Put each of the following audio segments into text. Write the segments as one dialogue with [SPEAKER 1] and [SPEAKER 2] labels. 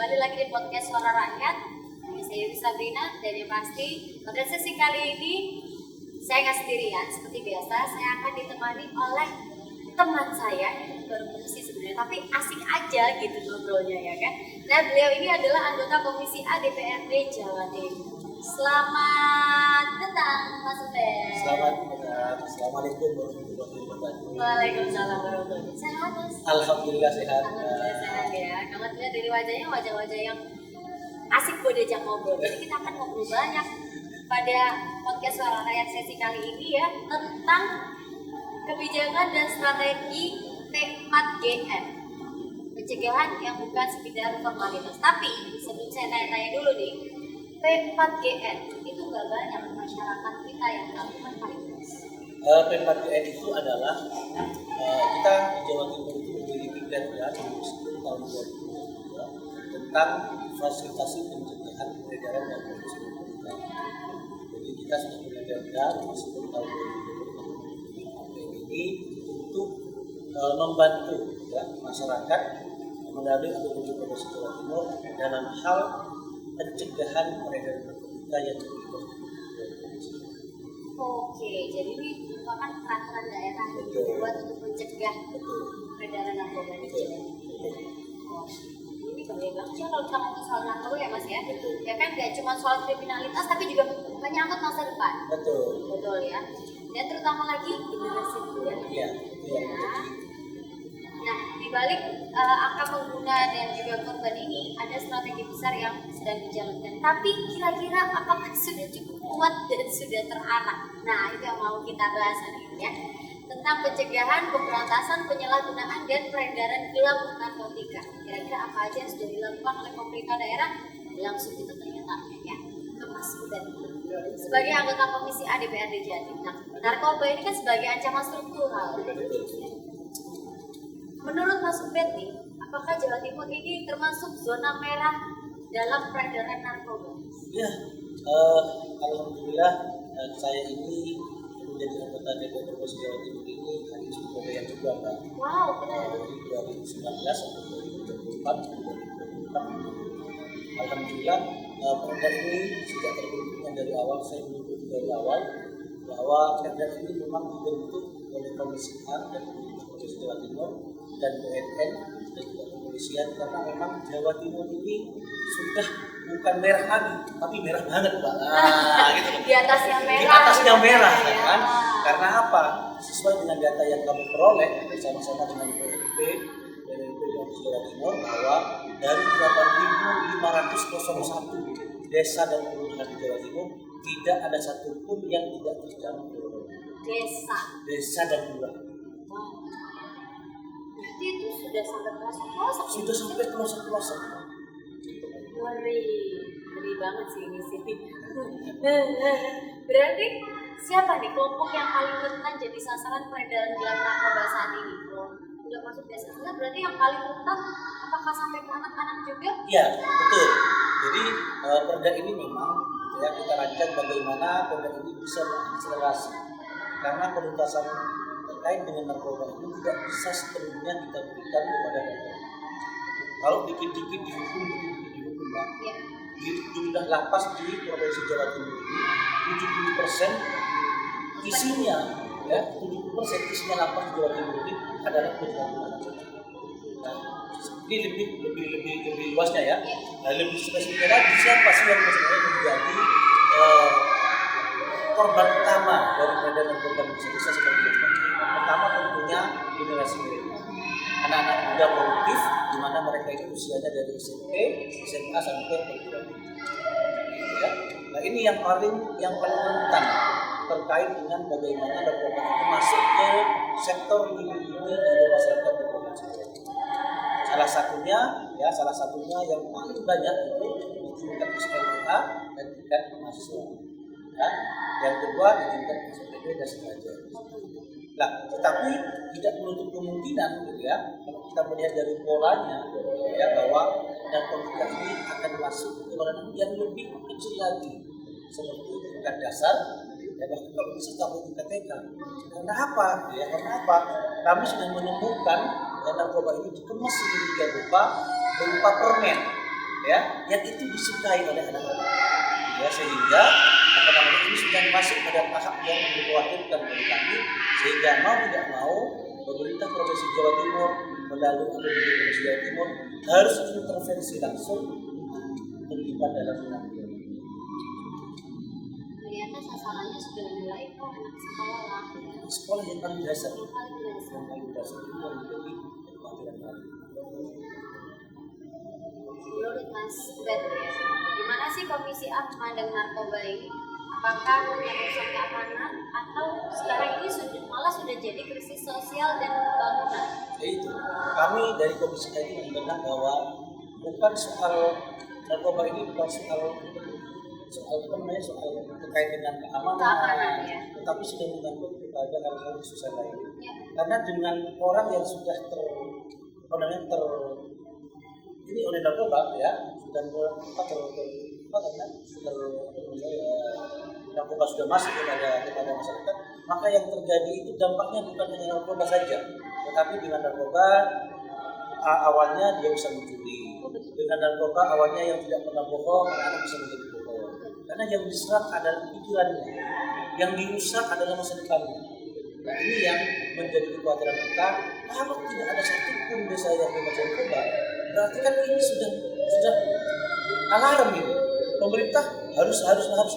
[SPEAKER 1] kembali lagi di podcast Suara Rakyat. Saya Yuri Sabrina, dan yang pasti pada sesi kali ini saya nggak sendirian. Seperti biasa, saya akan ditemani oleh teman saya yang baru musisi sebenarnya, tapi asik aja gitu ngobrolnya ya kan. Nah, beliau ini adalah anggota Komisi A DPRD Jawa Timur. Selamat datang Mas Ubed.
[SPEAKER 2] Selamat datang. Assalamualaikum warahmatullahi wabarakatuh.
[SPEAKER 1] Waalaikumsalam warahmatullahi wabarakatuh. Sehat Mas?
[SPEAKER 2] Alhamdulillah sehat.
[SPEAKER 1] Alhamdulillah sehat ya. Kalau dilihat dari wajahnya, wajah-wajah yang asik buat diajak ngobrol. Jadi kita akan ngobrol banyak pada podcast Suara Rakyat sesi kali ini ya, tentang kebijakan dan strategi P4GN, pencegahan yang bukan sekedar formalitas. Tapi sebelum saya tanya-tanya dulu nih, P4GN itu nggak banyak masyarakat kita yang tahu apa itu.
[SPEAKER 2] P4GN itu adalah kita di Jawa Timur itu memiliki perda tahun 2022 tentang fasilitasi pencegahan peredaran dan promosi narkotika. Jadi kita sudah punya perda tahun 2022 ini untuk membantu ya, masyarakat melalui Akademi Profesi Jawa Timur dalam hal pencegahan peredaran narkotika yang
[SPEAKER 1] Oke, jadi ini merupakan peraturan daerah yang dibuat untuk mencegah peredaran narkoba di Jawa Timur. Ini keren banget ya kalau kita ngomong soal narkoba ya Mas ya. Ya kan nggak cuma soal kriminalitas tapi juga menyangkut masa depan. Betul ya. Dan terutama lagi generasi muda.
[SPEAKER 2] Iya.
[SPEAKER 1] Nah, di balik angka pengguna dan juga korban ini ada strategi besar yang sedang dijalankan. Tapi kira-kira apakah sudah cukup kuat dan sudah terarah? Nah, itu yang mau kita bahas hari ini ya. Tentang pencegahan, pemberantasan, penyalahgunaan dan peredaran gelap narkotika. Kira-kira apa aja yang sudah dilakukan oleh pemerintah daerah? Langsung kita tanya-tanya ya ke Mas Ubed. Sebagai anggota Komisi A DPRD Jatim. Nah, narkoba ini kan sebagai ancaman struktural. Menurut Mas Ubed nih, apakah Jawa Timur ini termasuk zona merah dalam peredaran narkoba?
[SPEAKER 2] Ya, alhamdulillah saya ini menjadi anggota DPRD Provinsi Jawa Timur ini hari Surabaya juga Pak.
[SPEAKER 1] Wow, benar.
[SPEAKER 2] Dari 2019 sampai 2024. Alhamdulillah perda ini sudah terbentuknya dari awal. Saya menyebut dari awal bahwa perda ini memang dibentuk oleh Komisi A dan Provinsi Jawa Timur dan BNN dan juga kepolisian, karena memang Jawa Timur ini sudah bukan merah lagi, tapi merah banget Pak. Gitu.
[SPEAKER 1] Di atasnya merah.
[SPEAKER 2] Di atasnya merah
[SPEAKER 1] ya.
[SPEAKER 2] kan? Karena apa? Sesuai dengan data yang kami peroleh bersama-sama dengan BNP dan Provinsi Jawa Timur bahwa dari 8.501 desa dan kelurahan di Jawa Timur tidak ada satupun yang tidak terjamah narkoba. Desa dan kelurahan.
[SPEAKER 1] Berarti itu sudah sampai pelosok-pelosok.
[SPEAKER 2] Sudah sampai pelosok-pelosok.
[SPEAKER 1] Ngeri banget sih ini sih. Berarti siapa nih kelompok yang paling rentan jadi sasaran peredaran gelap narkoba saat ini? Kalau udah masuk desa sudah, berarti yang paling rentan apakah sampai ke anak-anak juga?
[SPEAKER 2] Ya, betul. Jadi perda ini memang ya, kita rancang bagaimana perda ini bisa mengakselerasi, karena penuntasan terkait dengan narkoba ini tidak bisa sepenuhnya kita berikan kepada mereka. Kalau dikit-dikit dihukum, dikit-dikit Pak.
[SPEAKER 1] Ya.
[SPEAKER 2] Di jumlah lapas di Provinsi Jawa Timur ini 70% isinya, ya 70% isinya lapas di Jawa Timur ini adalah penjara. Nah, ini lebih luasnya ya. Nah, lebih spesifik lagi siapa sih yang sebenarnya menjadi korban utama dari peredaran narkoba bisa seperti itu. Pertama tentunya generasi milenial, anak-anak muda produktif, di mana mereka itu usianya dari SMP, SMA sampai perguruan tinggi. Ya. Nah ini yang paling rentan terkait dengan bagaimana narkoba itu masuk ke sektor lini-lini dari masyarakat di Provinsi Jawa Timur. Salah satunya yang paling banyak itu di tingkat SMA dan tingkat mahasiswa. Ya. Yang kedua di tingkat SMP dan sederajat. Nah, tetapi tidak menutup kemungkinan, gitu ya, kalau kita melihat dari polanya, ya, bahwa narkotika ini akan masuk ke orang yang lebih kecil lagi, seperti tingkat dasar, ya, bahkan kalau bisa sampai tingkat TK. Karena apa? Ya, karena apa? Kami sudah menemukan narkoba ini dikemas sedemikian rupa berupa permen, ya, yang itu disukai oleh anak-anak, ya, sehingga ini sudah masuk pada tahap yang mengkhawatirkan bagi kami, sehingga mau tidak mau pemerintah Provinsi Jawa Timur melalui APBD Provinsi Jawa Timur harus intervensi langsung terlibat dalam penanganan.
[SPEAKER 1] Ternyata sasarannya sudah mulai ke anak sekolah.
[SPEAKER 2] Sekolah yang paling dasar,
[SPEAKER 1] Yang paling dasar.
[SPEAKER 2] yang paling dasar itu yang menjadi kekhawatiran kami.
[SPEAKER 1] Menurut Mas Bet, gimana sih Komisi A memandang narkoba ini? Apakah hanya urusan keamanan atau sekarang ini malah sudah jadi krisis sosial dan pembangunan?
[SPEAKER 2] Ya itu, kami dari Komisi A ini memandang bahwa bukan soal narkoba ini bukan soal apa namanya, soal terkait dengan keamanan,
[SPEAKER 1] Ya.
[SPEAKER 2] tetapi sudah menyangkut kepada hal-hal sosial lain.
[SPEAKER 1] Ya.
[SPEAKER 2] Karena dengan orang yang sudah ini oleh narkoba, ya, sudah narkoba sudah masuk kepada masyarakat, maka yang terjadi itu dampaknya bukan hanya narkoba saja, tetapi dengan narkoba awalnya dia bisa mencuri, dengan narkoba awalnya yang tidak pernah bohong, anak bisa menjadi bohong, karena yang diserang adalah pikirannya, yang dirusak adalah masa depannya. Nah, ini yang menjadi kekhawatiran kita. Kalau tidak ada satupun desa yang bebas narkoba, berarti kan ini sudah alarm ini. Pemerintah harus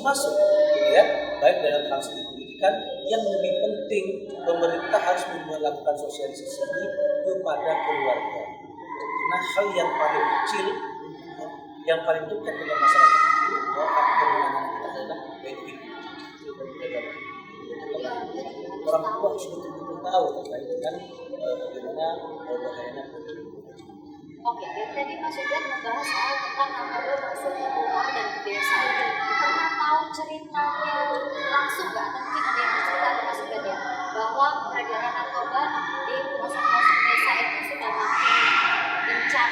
[SPEAKER 2] masuk, gitu ya. Baik dalam hal segi pendidikan, yang lebih penting pemerintah harus melakukan sosialisasi ini kepada keluarga. Karena hal yang paling kecil, yang paling dekat dengan masyarakat itu bahwa anak kita adalah baik itu. Orang tua harus betul-betul tahu terkait dengan bagaimana bahayanya.
[SPEAKER 1] Oke, tadi Mas Ubed membahas soal tentang narkoba masuk ke rumah dan ke desa. Pernah tahu ceritanya langsung nggak? Atau mungkin ada yang cerita ke Mas Ubed ya, bahwa peredaran narkoba di pelosok-pelosok desa itu sudah makin gencar.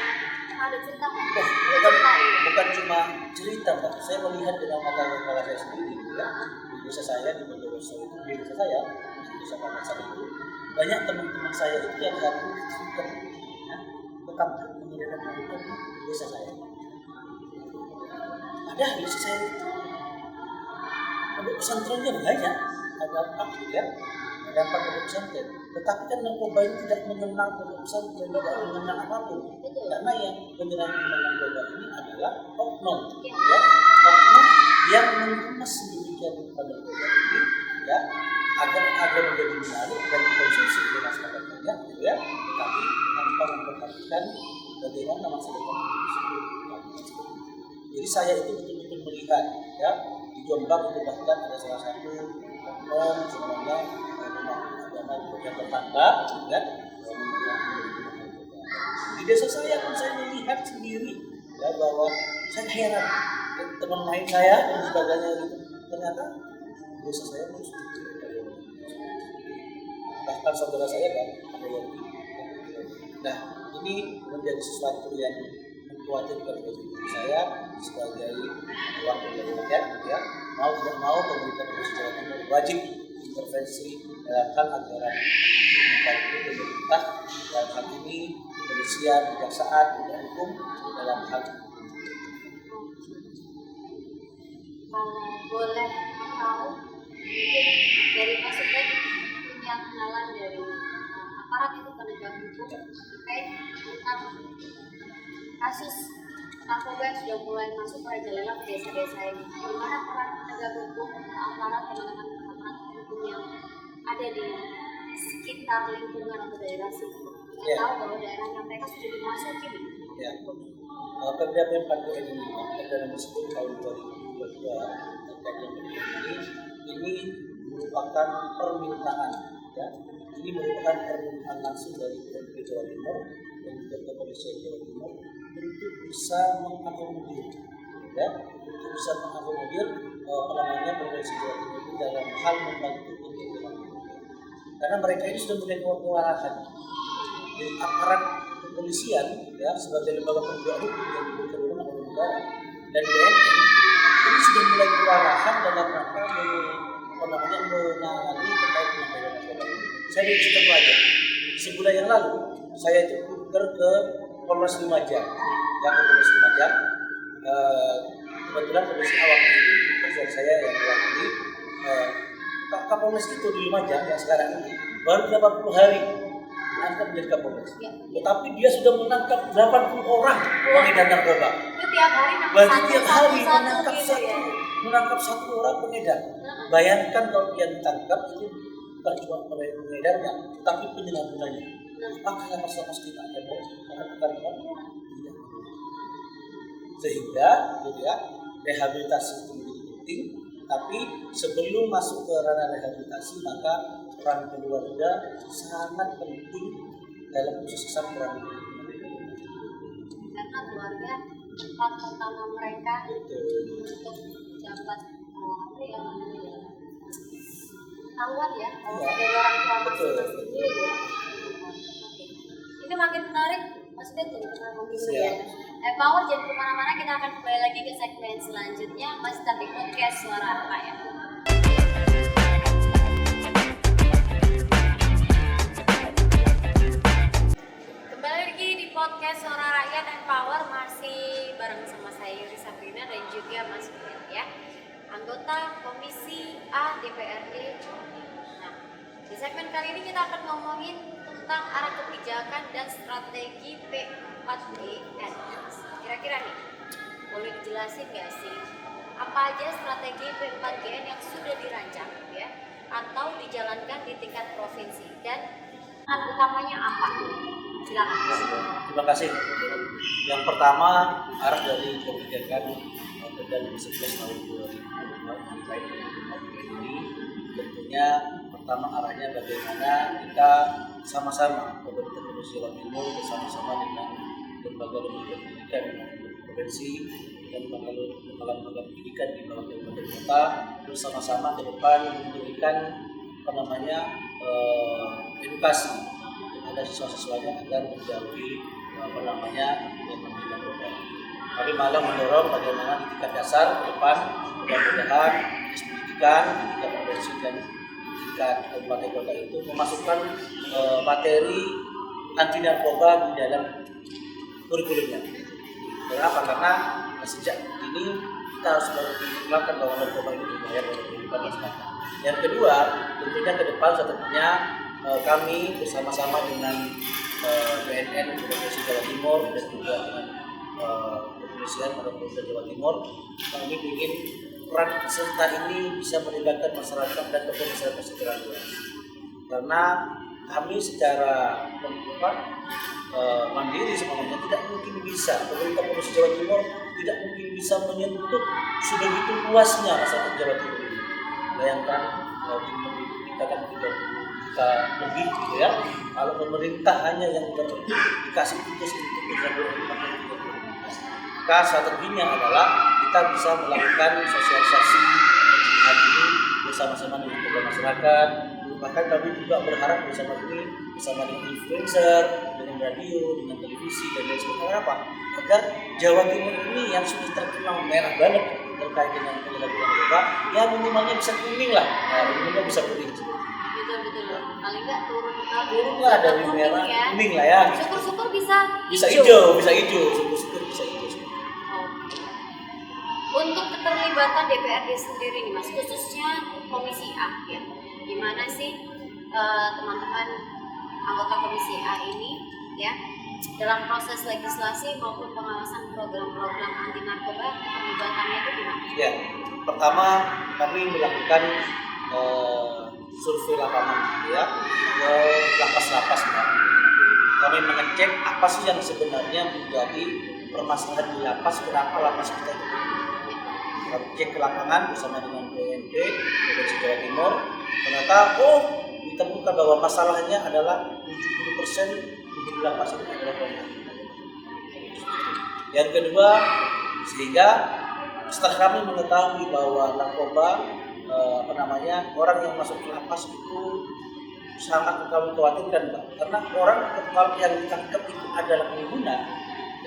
[SPEAKER 1] Ada cerita nggak?
[SPEAKER 2] Bukan cuma cerita, Mbak. Saya melihat dengan mata kepala saya sendiri, ya. Di desa saya, di Bondowoso itu, di desa saya, di desa Pamansan itu, banyak teman-teman saya itu yang hari ini tetap menyediakan narkoba di desa saya. Ada di desa saya itu. Pondok pesantrennya banyak, ada 4 ya, ada 4 pondok pesantren. Tetapi kan narkoba ini tidak mengenal pondok pesantren, tidak mengenal apapun. Karena yang menyerang narkoba ini adalah oknum, ya, oknum yang mengemas sedemikian pada narkoba ini, ya, agar menjadi menarik dan dikonsumsi oleh masyarakat banyak, ya, tetapi tanpa memperhatikan bagaimana masa depan itu. Jadi saya itu betul-betul melihat, ya, di Jombang itu bahkan ada salah satu oknum sebenarnya rumah agama di bagian tetangga, ya, di desa saya pun saya melihat sendiri, ya, bahwa saya heran, ya, teman main saya dan sebagainya gitu, ternyata desa saya terus bahkan saudara saya kan ada yang nah, ini menjadi sesuatu yang mengkhawatirkan bagi saya sebagai wakil dari rakyat, ya. Mau tidak mau pemerintah Provinsi Jawa Timur wajib intervensi dalam hal anggaran membantu pemerintah dalam hal ini kepolisian, kejaksaan, dan hukum dalam hal ini.
[SPEAKER 1] Boleh tahu mungkin dari Mas Ubed punya kenalan dari aparat itu penegak hukum terkait tentang kasus narkoba yang sudah mulai masuk merajalela ke desa-desa ini. Bagaimana peran penegak hukum, aparat, teman-teman aparat hukum yang ada di sekitar lingkungan atau daerah situ? Kita tahu bahwa daerahnya mereka sudah dimasuki.
[SPEAKER 2] Ya, Perda Pemkab ini, Perda nomor 10 tahun 2022 terkait ini merupakan permintaan, ya. Ini merupakan permintaan langsung dari Provinsi Jawa Timur dan juga Kepolisian Jawa Timur untuk bisa mengakomodir, ya, untuk bisa mengakomodir Provinsi Jawa Timur itu dalam hal membantu untuk karena mereka ini sudah mulai kewalahan. Dari aparat kepolisian, ya, sebagai lembaga penegak hukum yang diberikan oleh negara dan BNN ini sudah mulai kewalahan dalam rangka menangani terkait dengan narkoba ini. Saya beri contoh aja. Sebulan yang lalu saya itu ke Polres Lumajang, ya, ke Polres Lumajang. kebetulan kondisi awal ini kerjaan saya yang mewakili Kapolres itu di Lumajang yang sekarang ini baru 80 hari diangkat menjadi Kapolres.
[SPEAKER 1] Ya.
[SPEAKER 2] Tetapi dia sudah menangkap 80 orang pengedar narkoba.
[SPEAKER 1] Itu tiap hari nangkap
[SPEAKER 2] Berarti tiap hari
[SPEAKER 1] satu gitu ya.
[SPEAKER 2] menangkap satu orang pengedar. Bayangkan kalau dia ditangkap itu bukan cuma pengedarnya, tapi penyalahgunanya. Makanya masalah kita ada karena bukan tidak. Sehingga, gitu ya, rehabilitasi itu menjadi penting. Tapi sebelum masuk ke ranah rehabilitasi, maka peran keluarga sangat penting dalam kesuksesan peran
[SPEAKER 1] Karena keluarga tempat pertama mereka untuk menjabat apa ya namanya ketahuan ya dari orang tua masing-masing gitu ya. Oke. Ini makin menarik, maksudnya tuh kita ngomongin ya. Power jangan kemana-mana, kita akan kembali lagi ke segmen selanjutnya masih di podcast Suara Rakyat. Kembali lagi di podcast Suara Rakyat dan Power, masih bareng sama saya Yuri Sabrina dan juga Mas Fred ya, anggota Komisi A DPRD Jawa Timur. Nah, di segmen kali ini kita akan ngomongin tentang arah kebijakan dan strategi P4GN. Kira-kira nih, boleh dijelasin nggak sih apa aja strategi P4GN yang sudah dirancang ya atau dijalankan di tingkat provinsi dan utamanya apa? Silakan.
[SPEAKER 2] Terima kasih. Yang pertama, arah dari kebijakan Pemda 11 tahun 2022 terkait dengan ini tentunya pertama arahnya bagaimana kita sama-sama pemerintah Provinsi Jawa Timur bersama-sama dengan lembaga-lembaga pendidikan provinsi dan lembaga pendidikan di bawah kabupaten kota bersama-sama ke depan memberikan edukasi kepada siswa-siswanya agar menjauhi yang namanya narkoba. Kami malah mendorong bagaimana di tingkat dasar ke depan mudah-mudahan pendidikan di tingkat provinsi dan di tingkat kabupaten kota itu memasukkan materi anti narkoba di dalam kurikulumnya. Kenapa? Karena sejak ini kita harus melakukan bahwa narkoba ini berbahaya bagi kehidupan masyarakat. Yang kedua, tentunya ke depan selanjutnya kami bersama-sama dengan BNN Provinsi Jawa Timur dan juga dengan kepolisian Provinsi Jawa Timur, kami ingin peran serta ini bisa melibatkan masyarakat dan tokoh masyarakat secara luas. Karena kami secara mandiri sebenarnya tidak mungkin bisa, pemerintah Provinsi Jawa Timur tidak mungkin bisa menyentuh sebegitu luasnya masyarakat Jawa Timur ini. Bayangkan kita kan 30 juta lebih gitu ya. Kalau pemerintah hanya yang dikasih tugas untuk menjaga maka strateginya adalah kita bisa melakukan sosialisasi ini bersama-sama dengan tokoh masyarakat. Bahkan kami juga berharap bersama dengan influencer, dengan radio, dengan televisi dan lain sebagainya apa? Agar Jawa Timur ini yang sudah terkenal merah banget terkait dengan penyalahgunaan narkoba, ya minimalnya bisa kuning lah, minimalnya bisa kuning.
[SPEAKER 1] Betul. Paling nggak turun
[SPEAKER 2] lah dari merah kuning lah ya.
[SPEAKER 1] Syukur-syukur bisa
[SPEAKER 2] hijau, syukur-syukur bisa hijau.
[SPEAKER 1] Untuk keterlibatan DPRD sendiri nih Mas, khususnya Komisi A ya, gimana sih teman-teman anggota Komisi A ini ya dalam proses legislasi maupun pengawasan program-program anti narkoba, terlibatannya itu gimana? Ya,
[SPEAKER 2] pertama kami melakukan survei lapangan ya ke lapas-lapas ya. Kami mengecek apa sih yang sebenarnya menjadi permasalahan di lapas, kenapa lapas kita itu. Kami cek ke lapangan bersama dengan BNP Provinsi Jawa Timur, ternyata ditemukan bahwa masalahnya adalah 70% di lapas itu adalah narkoba. Yang kedua, sehingga setelah kami mengetahui bahwa narkoba orang yang masuk ke lapas itu sangat kami khawatirkan, Pak. Karena orang kalau yang ditangkap itu adalah pengguna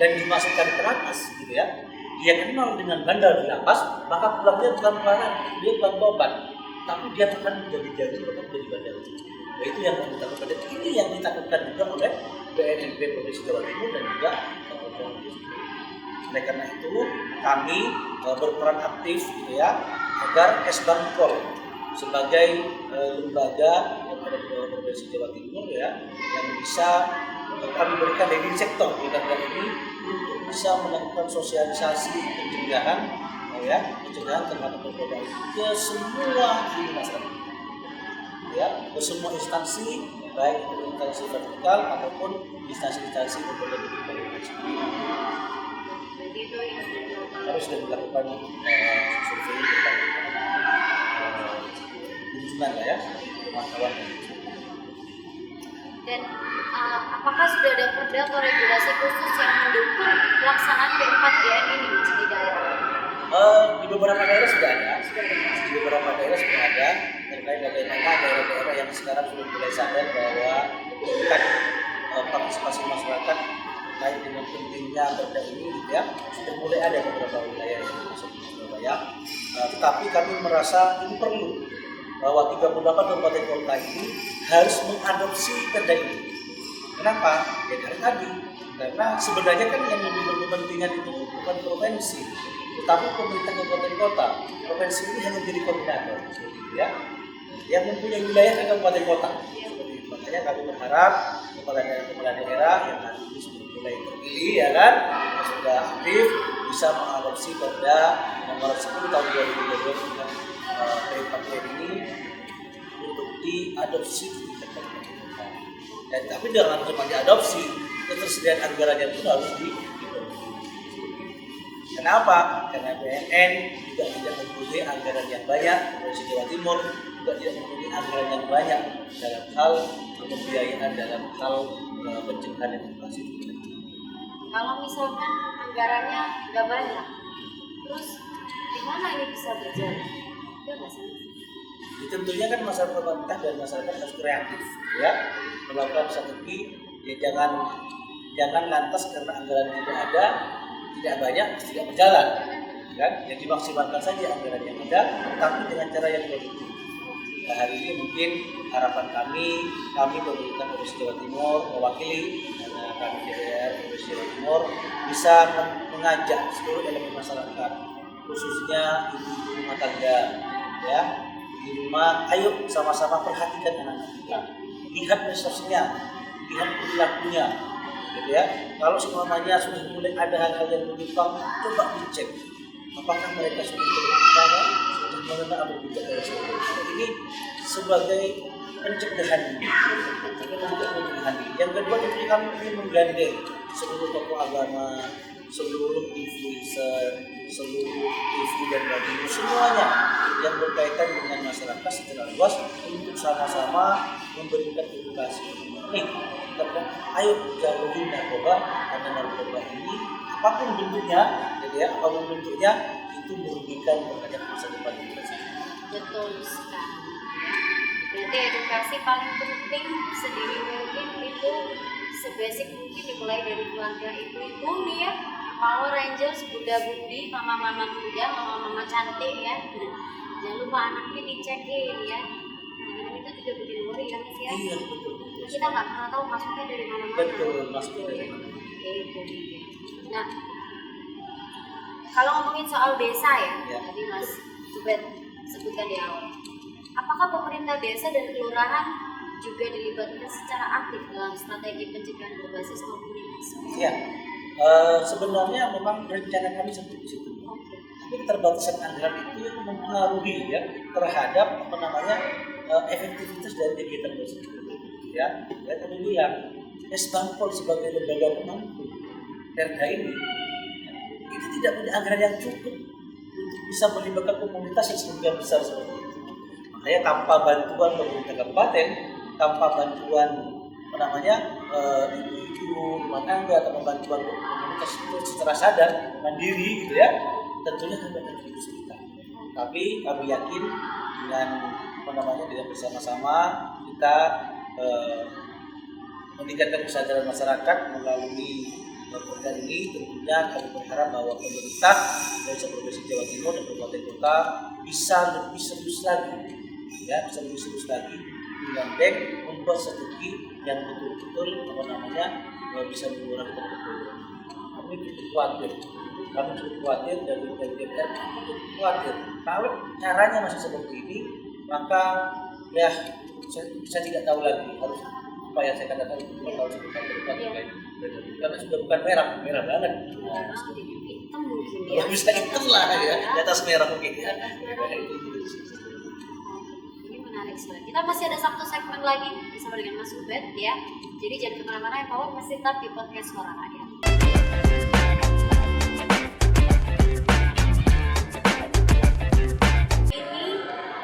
[SPEAKER 2] dan dimasukkan ke lapas gitu ya. Dia kenal dengan bandar di lapas, maka pulangnya dia bukan tobat, tapi dia akan menjadi janji bahkan menjadi bandar. Nah, itu yang kami takutkan. Ini yang ditakutkan juga oleh BNNP Provinsi Jawa Timur dan juga Oleh karena itu kami berperan aktif gitu ya agar Kesbangpol sebagai lembaga daripada Provinsi Jawa Timur ya yang bisa kami berikan leading sektor di negara ini untuk bisa melakukan sosialisasi pencegahan terhadap narkoba ke semua lini masyarakat ya, ke semua instansi baik itu instansi vertikal ataupun instansi-instansi berbagai
[SPEAKER 1] Jadi itu yang sudah dilakukan.
[SPEAKER 2] harus dilakukan survei tentang kunjungan ya pemantauan.
[SPEAKER 1] Dan apakah sudah ada perda atau regulasi khusus yang mendukung pelaksanaan P4GN ini Mas di daerah?
[SPEAKER 2] Di beberapa daerah sudah ada, terkait bagaimana daerah-daerah yang sekarang sudah mulai sadar bahwa tingkat partisipasi masyarakat terkait dengan pentingnya perda ini gitu ya, sudah mulai ada beberapa wilayah yang masuk di Surabaya. Tetapi kami merasa ini perlu bahwa 38 kabupaten kota ini harus mengadopsi perda ini. Kenapa? Ya karena sebenarnya kan yang lebih berkepentingan itu bukan provinsi, tetapi pemerintah kabupaten kota. Provinsi ini hanya menjadi koordinator, ya. Yang mempunyai wilayah kan kabupaten kota. Makanya kami berharap kepala daerah yang nanti ini sudah mulai terpilih, ya kan, yang sudah aktif bisa mengadopsi perda nomor 10 tahun 2022 tentang P4GN ini untuk diadopsi di tingkat kabupaten kota. Dan tapi jangan cuma diadopsi, ketersediaan anggarannya pun harus dipenuhi. Kenapa? Karena BNN juga tidak mempunyai anggaran yang banyak, Provinsi Jawa Timur juga tidak mempunyai anggaran yang banyak dalam hal pembiayaan dalam hal pencegahan inflasi.
[SPEAKER 1] Kalau misalkan anggarannya nggak banyak, terus gimana ini bisa berjalan? Ya nggak sih?
[SPEAKER 2] Tentunya kan masyarakat pemerintah dan masyarakat harus kreatif, ya, melakukan strategi. Ya jangan lantas karena anggaran tidak ada, tidak banyak, tidak berjalan, kan? Yang dimaksimalkan saja anggaran yang ada, tapi dengan cara yang produktif. Nah, hari ini mungkin harapan kami pemerintah Provinsi Jawa Timur mewakili karena kami DPR Provinsi Jawa Timur bisa mengajak seluruh elemen masyarakat, khususnya ibu rumah tangga, ya, di rumah, ayo sama-sama perhatikan anak-anak kita, lihat prestasinya, lihat perilakunya, gitu ya. Kalau semuanya sudah mulai ada hal-hal yang menyimpang, coba dicek apakah mereka sudah terutama sudah mengenal atau tidak dari sebelumnya. Ini sebagai pencegahan. Yang kedua tentu kami ingin menggandeng seluruh tokoh agama, seluruh influencer, seluruh TV dan radio, semuanya yang berkaitan dengan masyarakat secara luas untuk sama-sama memberikan edukasi. Nih, ayo jauhi narkoba, karena narkoba ini apapun bentuknya, gitu ya, apapun bentuknya itu merugikan terhadap masa depan kita sendiri.
[SPEAKER 1] Betul sekali. Berarti edukasi paling penting sedini mungkin itu sebasic mungkin dimulai dari keluarga ibu-ibu nih ya, Power Rangers, Bunda Budi, mama-mama muda, mama-mama cantik ya. Jangan lupa anaknya dicekin ya. Nah, itu juga bikin worry ya Mas ya.
[SPEAKER 2] Iya, betul.
[SPEAKER 1] Kita nggak pernah tahu masuknya dari mana-mana.
[SPEAKER 2] Betul, masuknya dari
[SPEAKER 1] ya.
[SPEAKER 2] mana.
[SPEAKER 1] Itu dia. Nah, kalau ngomongin soal desa ya,
[SPEAKER 2] Ya.
[SPEAKER 1] tadi Mas Zubed sebutkan di awal. Apakah pemerintah desa dan kelurahan juga dilibatkan secara aktif dalam strategi pencegahan berbasis komunitas?
[SPEAKER 2] Ya, sebenarnya memang rencana kami seperti itu.
[SPEAKER 1] Oke.
[SPEAKER 2] Tapi keterbatasan anggaran itu mempengaruhi ya terhadap efektivitas dari kegiatan tersebut. Ya, saya tadi bilang Kesbangpol sebagai lembaga pemangku perda ini itu tidak punya anggaran yang cukup untuk bisa melibatkan komunitas yang sedemikian besar seperti itu. Makanya tanpa bantuan pemerintah kabupaten, tanpa bantuan ibu-ibu rumah tangga atau bantuan komunitas itu secara sadar mandiri gitu ya, tentunya kami akan terus kita. Tapi kami yakin dengan bersama-sama kita meningkatkan kesadaran masyarakat melalui perda ini. Tentunya kami berharap bahwa pemerintah dari Provinsi Jawa Timur dan Kabupaten Kota bisa lebih serius lagi, ya, menggandeng membuat strategi yang betul-betul bisa mengurangi pergaulan. Kami cukup khawatir kami cukup khawatir dari DPR cukup khawatir. Kalau caranya masih seperti ini, maka ya saya tidak tahu lagi harus apa yang saya katakan 5 tahun ke depan karena sudah bukan merah banget.
[SPEAKER 1] Jadi hitam mungkin ya.
[SPEAKER 2] Bisa hitam lah ya, di atas merah mungkin ya.
[SPEAKER 1] Ini menarik sekali. Kita masih ada satu segmen lagi bersama dengan Mas Ubed ya. Jadi jangan kemana-mana ya, Power masih tetap di podcast Suara Rakyat. Ini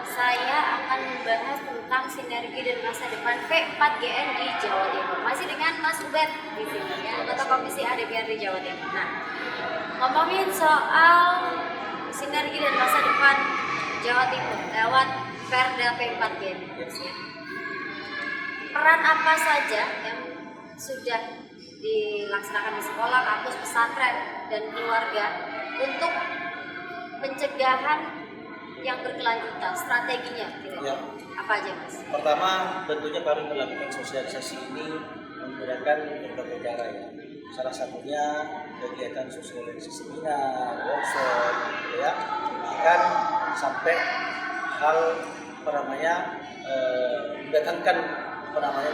[SPEAKER 1] saya akan membahas tentang sinergi dan masa depan P4GN di Jawa Timur. Masih dengan Mas Ubed di sini ya, anggota Komisi A DPRD Jawa Timur. Nah, ngomongin soal sinergi dan masa depan Jawa Timur lewat Perda P4GN. Peran apa saja yang sudah dilaksanakan di sekolah, kampus, pesantren, dan keluarga untuk pencegahan yang berkelanjutan, strateginya gitu.
[SPEAKER 2] Ya.
[SPEAKER 1] Apa aja Mas?
[SPEAKER 2] Pertama, tentunya kami melakukan sosialisasi ini menggunakan berbagai cara ya. Salah satunya kegiatan sosialisasi seminar, workshop, gitu ya. Bahkan sampai hal mendatangkan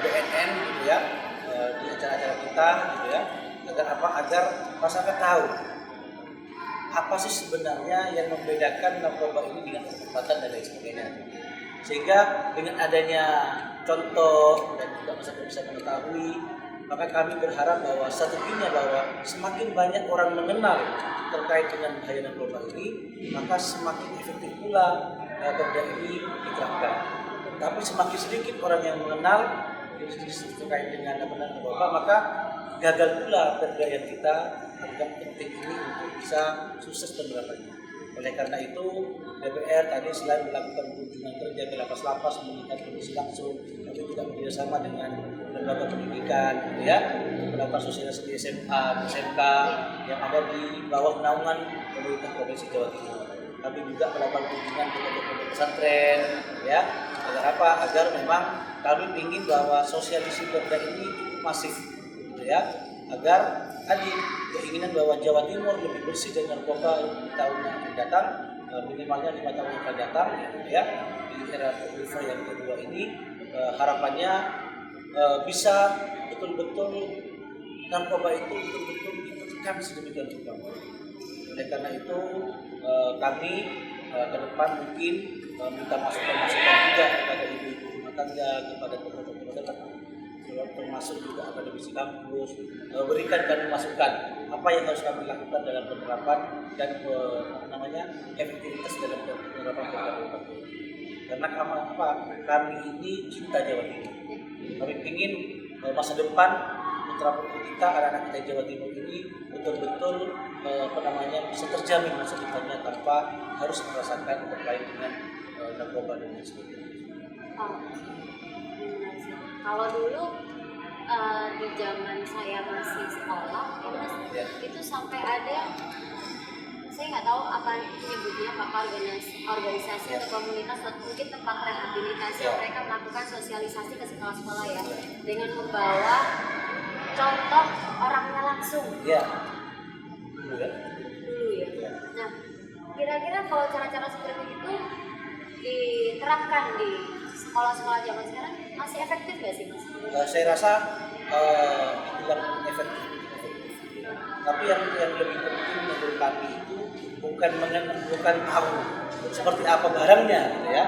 [SPEAKER 2] BNN gitu ya di acara-acara kita gitu ya. Agar masyarakat tahu apa sih sebenarnya yang membedakan narkoba ini dengan obat-obatan dan lain sebagainya. Sehingga dengan adanya contoh dan juga masyarakat bisa mengetahui, maka kami berharap bahwa strateginya bahwa semakin banyak orang mengenal terkait dengan bahaya narkoba ini, maka semakin efektif pula perda ini diterapkan. Tapi semakin sedikit orang yang mengenal jenis-jenis terkait dengan narkoba, maka gagal pula perda yang kita anggap penting ini untuk bisa sukses penerapannya. Oleh karena itu, DPR tadi selain melakukan kunjungan kerja ke lapas-lapas, melihat kondisi langsung, tapi juga bekerjasama dengan lembaga pendidikan, gitu ya, untuk melakukan sosialisasi di SMA, di SMK yang ada di bawah naungan pemerintah Provinsi Jawa Timur. Kami juga melakukan kunjungan ke pondok pesantren, ya, agar memang kami ingin bahwa sosialisasi perda ini cukup masif, gitu ya, agar tadi keinginan bahwa Jawa Timur lebih bersih dari narkoba di tahun yang akan datang, minimalnya 5 tahun yang akan datang, ya, di era Kofifa yang kedua ini, harapannya bisa betul-betul narkoba itu betul-betul ditekan sedemikian rupa. Oleh karena itu kami ke depan mungkin minta masukan-masukan juga kepada ibu-ibu rumah tangga, kepada tokoh-tokoh termasuk juga akademisi kampus, berikan kami masukan apa yang harus kami lakukan dalam penerapan dan efektivitas dalam penerapan program. Karena kami ini cinta Jawa Timur. Kami ingin masa depan putra putri kita, anak-anak kita Jawa Timur ini betul-betul bisa terjamin masa depannya tanpa harus merasakan terkait dengan narkoba dan lain sebagainya.
[SPEAKER 1] Kalau dulu di zaman saya masih sekolah, ya, itu sampai ada, saya nggak tahu apa menyebutnya, apakah organisasi atau komunitas atau mungkin tempat rehabilitasi, mereka melakukan sosialisasi ke sekolah-sekolah ya, dengan membawa contoh orangnya langsung.
[SPEAKER 2] Iya.
[SPEAKER 1] Dulu ya. Nah, kira-kira kalau cara-cara seperti itu diterapkan di sekolah-sekolah zaman sekarang masih efektif nggak sih Mas?
[SPEAKER 2] Saya rasa dibilang efektif. Tapi yang lebih penting menurut kami itu bukan tahu seperti apa barangnya, ya,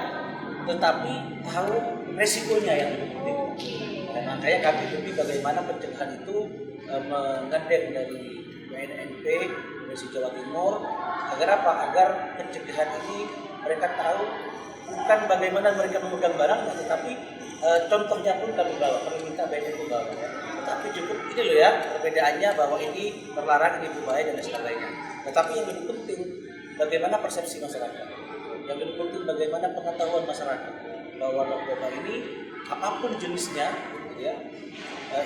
[SPEAKER 2] tetapi tahu resikonya yang lebih penting. Nah, makanya kami lebih bagaimana pencegahan itu menggandeng dari BNNP Provinsi Jawa Timur agar pencegahan ini mereka tahu bukan bagaimana mereka memegang barangnya, tetapi contohnya pun kami bawa, kami minta BNN bawa. Tetapi cukup ini loh ya, perbedaannya bahwa ini terlarang, ini berbahaya dan sebagainya. Tetapi yang lebih penting bagaimana persepsi masyarakat, yang lebih penting bagaimana pengetahuan masyarakat bahwa narkoba ini apapun jenisnya, gitu ya,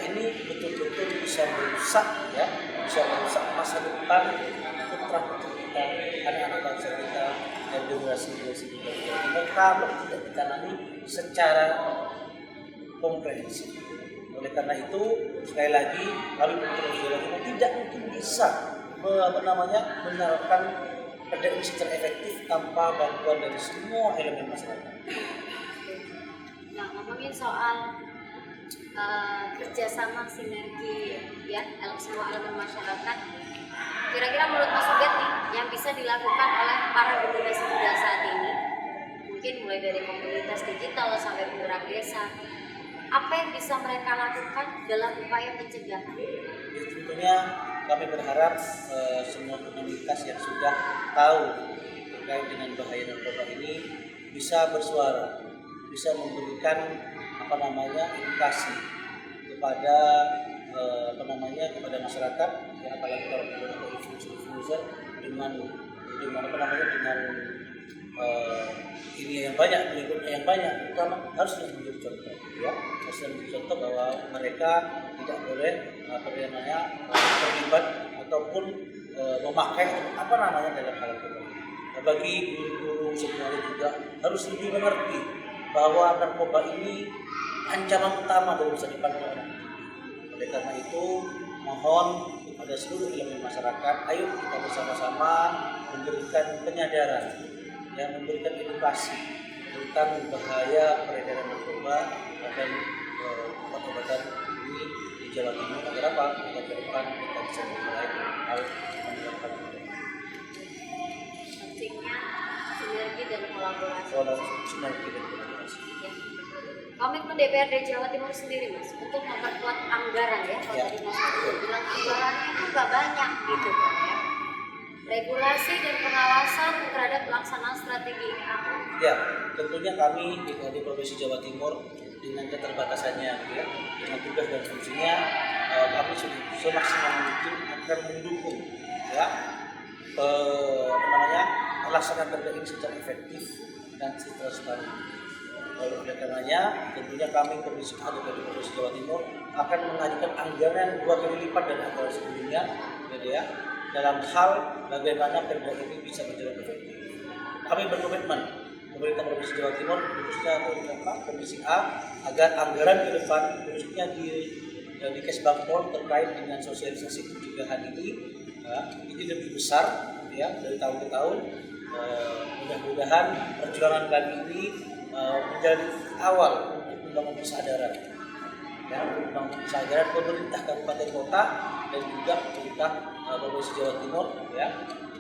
[SPEAKER 2] ini betul-betul bisa merusak masa depan putra putri kita, anak-anak bangsa kita dan generasi kita. Kalau tidak ditangani secara komprehensif. Oleh karena itu, sekali lagi kami tidak mungkin bisa menerapkan perda ini secara efektif tanpa bantuan dari semua elemen masyarakat.
[SPEAKER 1] Nah, ngomongin soal kerjasama sinergi ya semua elemen masyarakat, kira-kira menurut Mas Ubed nih yang bisa dilakukan oleh para generasi muda saat ini, mungkin mulai dari komunitas digital sampai penggerak desa, apa yang bisa mereka lakukan dalam upaya pencegahan?
[SPEAKER 2] Ya, tentunya kami berharap semua komunitas yang sudah tahu terkait dengan bahaya narkoba ini bisa bersuara, bisa memberikan edukasi kepada kepada masyarakat, ya, apalagi para influencer dengan ini yang banyak, pengikutnya yang banyak, terutama harus menjadi contoh, ya, harus menjadi contoh bahwa mereka tidak boleh terlibat ataupun memakai dalam hal itu. Bagi guru-guru semuanya juga harus lebih mengerti bahwa narkoba ini ancaman utama dari masa depan anak. Oleh karena itu, mohon kepada seluruh elemen masyarakat, ayo kita bersama-sama memberikan penyadaran, ya, memberikan edukasi tentang bahaya peredaran narkoba dan obat-obatan ini di Jawa Timur agar apa? Agar ke depan kita bisa mulai hal menerapkan
[SPEAKER 1] Pentingnya sinergi dan kolaborasi.
[SPEAKER 2] sinergi dan kolaborasi.
[SPEAKER 1] Ya. Komitmen DPRD Jawa Timur sendiri, Mas, untuk memperkuat anggaran ya. Kalau
[SPEAKER 2] Ya.
[SPEAKER 1] tadi Mas bilang anggarannya itu nggak banyak gitu kan ya. Regulasi dan pengawasan terhadap pelaksanaan strategi ini apa?
[SPEAKER 2] Ya, tentunya kami di Provinsi Jawa Timur dengan keterbatasannya, ya, dengan tugas dan fungsinya, kami sudah semaksimal mungkin akan mendukung, ya, pelaksanaan perda ini secara efektif dan transparan. Oleh karenanya, tentunya kami Komisi A dari Provinsi Jawa Timur akan mengajukan anggaran 2 kali lipat dari anggaran sebelumnya, ya, dalam hal bagaimana perda ini bisa berjalan efektif. Kami berkomitmen pemerintah Provinsi Jawa Timur, khususnya Komisi A, agar anggaran ke depan, khususnya di Kesbangpol terkait dengan sosialisasi pencegahan ini lebih besar, ya, dari tahun ke tahun. Mudah-mudahan perjuangan kami ini menjadi awal untuk membangun kesadaran, ya, membangun kesadaran pemerintah kabupaten kota dan juga pemerintah Provinsi Jawa Timur, ya,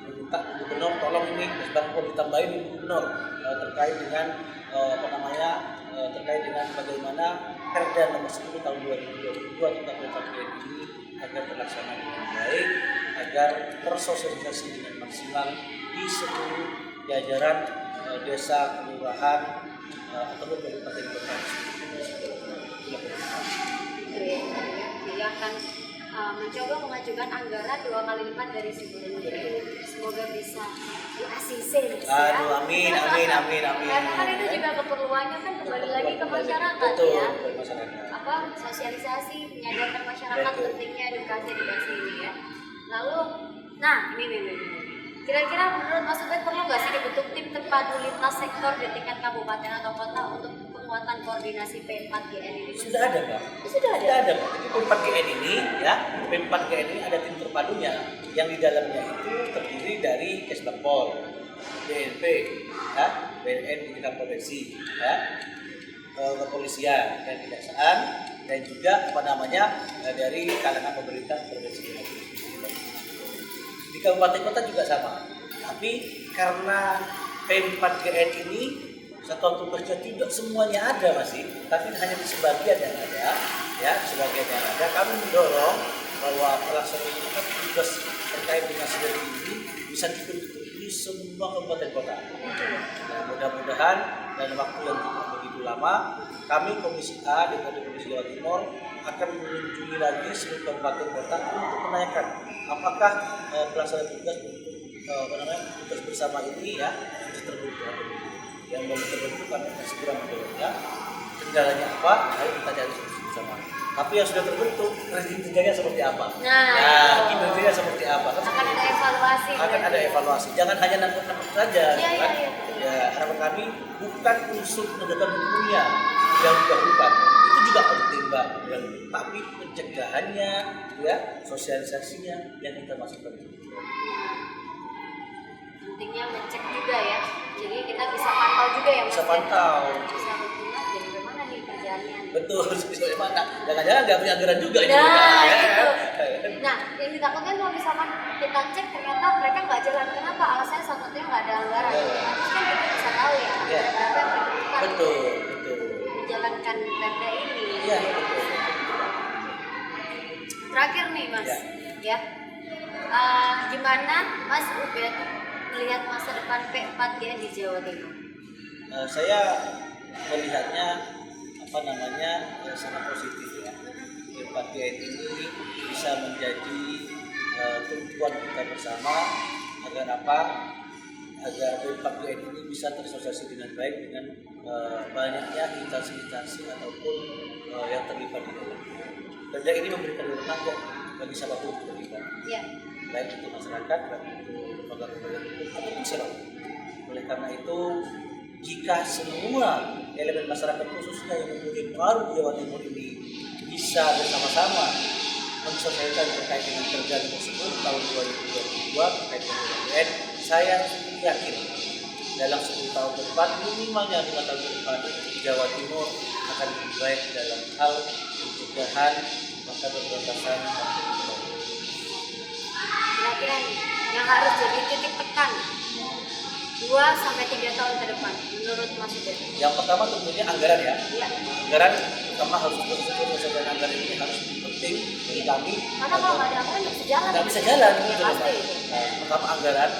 [SPEAKER 2] meminta gubernur tolong ini Kesbangpol ditambahin gubernur terkait dengan terkait dengan bagaimana Perda nomor 10 tahun 2022 tentang PPKM ini agar terlaksana dengan baik, agar tersosialisasi dengan maksimal di seluruh jajaran desa, kelurahan ataupun kabupaten kota.
[SPEAKER 1] Jadi akan mencoba mengajukan anggaran 2 kali lipat dari sebelumnya. Semoga bisa di-ACC ya.
[SPEAKER 2] Aduh, amin.
[SPEAKER 1] Karena kan itu juga keperluannya kan kembali lagi ke masyarakat.
[SPEAKER 2] Betul,
[SPEAKER 1] ya.
[SPEAKER 2] ke masyarakat.
[SPEAKER 1] Sosialisasi, menyadarkan masyarakat
[SPEAKER 2] Betul.
[SPEAKER 1] pentingnya edukasi ini ya. Lalu, nah ini. Kira-kira menurut Mas Ubed perlu nggak sih dibentuk tim terpadu lintas sektor di tingkat kabupaten atau kota untuk penguatan koordinasi P4GN ini?
[SPEAKER 2] Sudah ada, Pak.
[SPEAKER 1] Sudah ada.
[SPEAKER 2] Sudah ada, Pak. Jadi P4GN ini, ya, P4GN ini ada tim terpadunya yang di dalamnya itu terdiri dari Kesbangpol, BNP, ya, BNN di tingkat provinsi, ya, kepolisian dan kejaksaan, dan juga dari kalangan pemerintah provinsi. Di kabupaten kota juga sama, tapi karena P4GN ini satuan tugasnya tidak semuanya ada masih, tapi hanya di sebagian yang ada, ya, sebagian yang ada. Kami mendorong bahwa pelaksanaan tugas terkait dengan sinergi ini bisa dibentuk di semua kabupaten kota. Nah, mudah-mudahan dalam waktu yang tidak begitu lama, kami Komisi A di Provinsi Jawa Timur akan mengunjungi lagi seluruh kabupaten kota untuk menanyakan apakah pelaksanaan tugas tugas bersama ini, ya, sudah terbentuk. Yang belum terbentuk kan akan segera mendorongnya. Kendalanya apa? Ayo kita cari solusi bersama. Tapi yang sudah terbentuk, kinerjanya seperti apa? Kinerjanya seperti apa?
[SPEAKER 1] Akan ada evaluasi.
[SPEAKER 2] Akan ada evaluasi. Jangan hanya nangkut-nangkut saja.
[SPEAKER 1] Iya.
[SPEAKER 2] Ya, harapan kami bukan unsur penegakan hukumnya yang didahulukan. Itu itu juga penting Mbak. Tapi pencegahannya, ya, sosialisasinya yang kita masukkan.
[SPEAKER 1] Pentingnya ngecek juga ya. Jadi kita bisa pantau juga ya Mas.
[SPEAKER 2] Bisa pantau.
[SPEAKER 1] Bisa benar jadi bagaimana nih kerjaannya.
[SPEAKER 2] Betul, bagaimana? Jangan-jangan nggak punya anggaran juga ini.
[SPEAKER 1] Nah,
[SPEAKER 2] ya.
[SPEAKER 1] itu. Nah, yang ditakutkan kalau misalkan kita cek ternyata mereka nggak jalan, kenapa? Alasannya salah satunya nggak ada anggaran. Terus kan kita bisa tahu ya, berapa yang dibutuhkan
[SPEAKER 2] Betul.
[SPEAKER 1] menjalankan perda ini.
[SPEAKER 2] Iya, betul.
[SPEAKER 1] Terakhir nih Mas, ya. Gimana Mas Ubed melihat masa depan P4G di Jawa Timur?
[SPEAKER 2] Saya melihatnya sangat positif ya. P4G ini bisa menjadi tumpuan kita bersama agar agar P4G ini bisa tersosialisasi dengan baik dengan banyaknya instansi-instansi ataupun yang terlibat di dalam. Perda ini memberikan wewenang kok bagi siapapun terlibat.
[SPEAKER 1] Ya.
[SPEAKER 2] Baik itu masyarakat, baik itu lembaga-lembaga hukum ataupun siapapun. Oleh karena itu, jika semua elemen masyarakat khususnya yang mempunyai pengaruh di Jawa Timur ini bisa bersama-sama mensosialisasikan terkait dengan perda tersebut tahun 2022 terkait dengan PPN, saya yakin dalam 10 tahun ke depan, minimalnya 5 tahun ke depan, Jawa Timur akan lebih baik dalam hal pencegahan maka pemberantasan.
[SPEAKER 1] Kira-kira nih, yang harus jadi titik tekan 2-3 tahun ke depan menurut Mas Ubed?
[SPEAKER 2] Yang pertama tentunya anggaran ya.
[SPEAKER 1] Iya.
[SPEAKER 2] Anggaran pertama harus betul-betul anggaran ini harus penting bagi kami.
[SPEAKER 1] Karena kalau nggak ada anggaran nggak bisa jalan.
[SPEAKER 2] Nggak bisa jalan.
[SPEAKER 1] Ya,
[SPEAKER 2] Betul,
[SPEAKER 1] pasti.
[SPEAKER 2] Pak. Nah, pertama anggaran.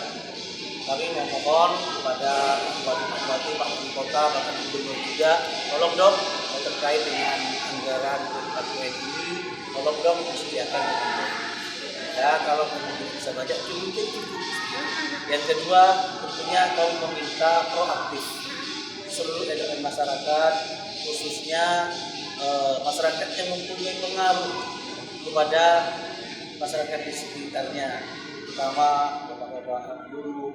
[SPEAKER 2] Kami memohon kepada bupati, Pak Wali Kota, bahkan gubernur juga, tolong dong terkait dengan anggaran P4G ini, tolong dong disediakan dengan baik. Ya, kalau bisa banyak cukup. Yang kedua, tentunya kami meminta proaktif seluruh elemen masyarakat, khususnya masyarakat yang mempunyai pengaruh kepada masyarakat di sekitarnya, terutama bapak-bapak guru,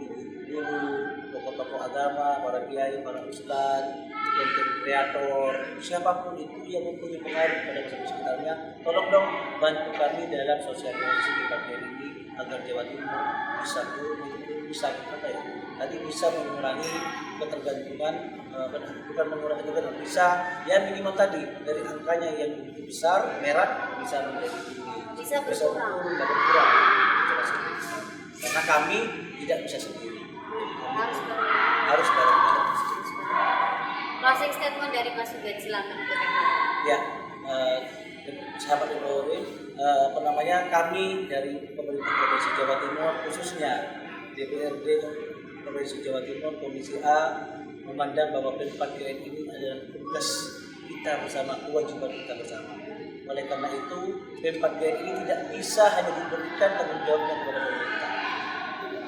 [SPEAKER 2] tokoh-tokoh agama, para kiai, para ustadz, konten kreator, siapapun itu yang mempunyai pengaruh pada masyarakat sekitarnya, tolong dong bantu kami dalam sosialisasi P4G ini agar Jawa Timur bisa mengurangi ketergantungan, bukan mengurangi ketergantungan, bisa ya minimal tadi dari angkanya yang begitu besar merah bisa menjadi tinggi,
[SPEAKER 1] bisa berkurang,
[SPEAKER 2] karena kami tidak bisa sendiri,
[SPEAKER 1] harus
[SPEAKER 2] bareng-bareng.
[SPEAKER 1] Closing statement dari Mas Ubed, silakan untuk
[SPEAKER 2] ya. Sahabat Dewi, kami dari pemerintah Provinsi Jawa Timur, khususnya DPRD Provinsi Jawa Timur Komisi A, memandang bahwa P4G ini adalah tugas kita bersama, kewajiban kita bersama. Oleh karena itu, P4G ini tidak bisa hanya diberikan tanggung jawabnya kepada pemerintah.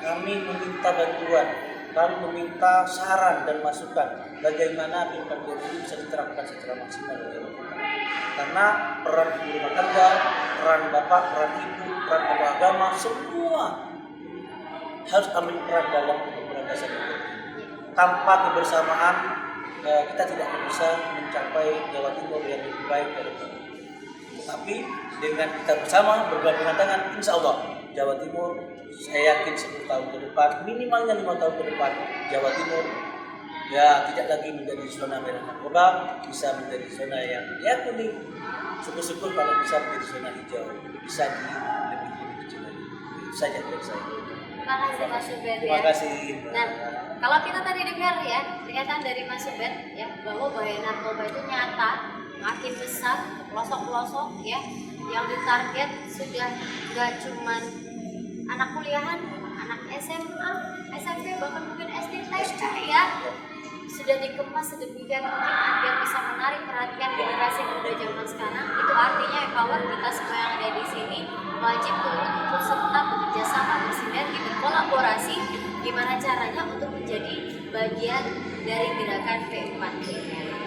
[SPEAKER 2] Kami meminta bantuan, kami meminta saran dan masukan bagaimana P4G ini bisa diterapkan secara maksimal di Jawa Timur. Karena peran ibu rumah tangga, peran bapak, peran ibu, peran tokoh agama, semua harus ambil peran dalam pemberantasan itu. Tanpa kebersamaan, kita tidak akan bisa mencapai Jawa Timur yang lebih baik dari itu. Tapi dengan kita bersama bergabung tangan, insya Allah Jawa Timur, saya yakin 10 tahun ke depan, minimalnya 5 tahun ke depan, Jawa Timur ya tidak lagi menjadi zona merah narkoba, bisa menjadi zona yang ya kuning. Syukur-syukur kalau bisa menjadi zona hijau, bisa lebih kecil lagi. Itu saja dari saya.
[SPEAKER 1] Terima kasih Mas Ubed.
[SPEAKER 2] Terima kasih.
[SPEAKER 1] Nah, kalau kita tadi dengar ya pernyataan dari Mas Ubed ya bahwa bahaya narkoba itu nyata, makin besar ke pelosok-pelosok ya, yang ditarget sudah nggak cuman anak kuliahan, anak SMA, SMP, bahkan mungkin SD, TK ya. Sudah dikemas sedemikian mungkin agar bisa menarik perhatian generasi muda zaman sekarang. Itu artinya empower kita semua yang ada di sini wajib untuk ikut serta bekerja sama, bersinergi, berkolaborasi. Gimana caranya untuk menjadi bagian dari gerakan P4G.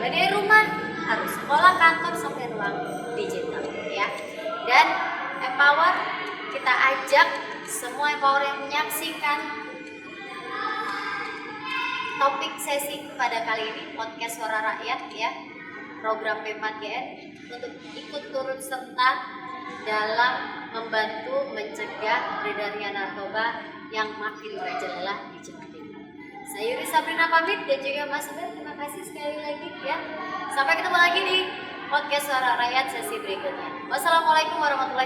[SPEAKER 1] Mulai dari rumah, harus sekolah, kantor, sampai ruang digital ya. Dan empower, kita ajak semua empower yang menyaksikan topik sesi pada kali ini podcast Suara Rakyat ya, program P4GN untuk ikut turut serta dalam membantu mencegah beredarnya narkoba yang makin merajalela di Jawa Timur. Saya Yuri Sabrina pamit dan juga Mas Ubed, terima kasih sekali lagi ya. Sampai ketemu lagi di podcast Suara Rakyat sesi berikutnya. Wassalamualaikum warahmatullahi wabarakatuh.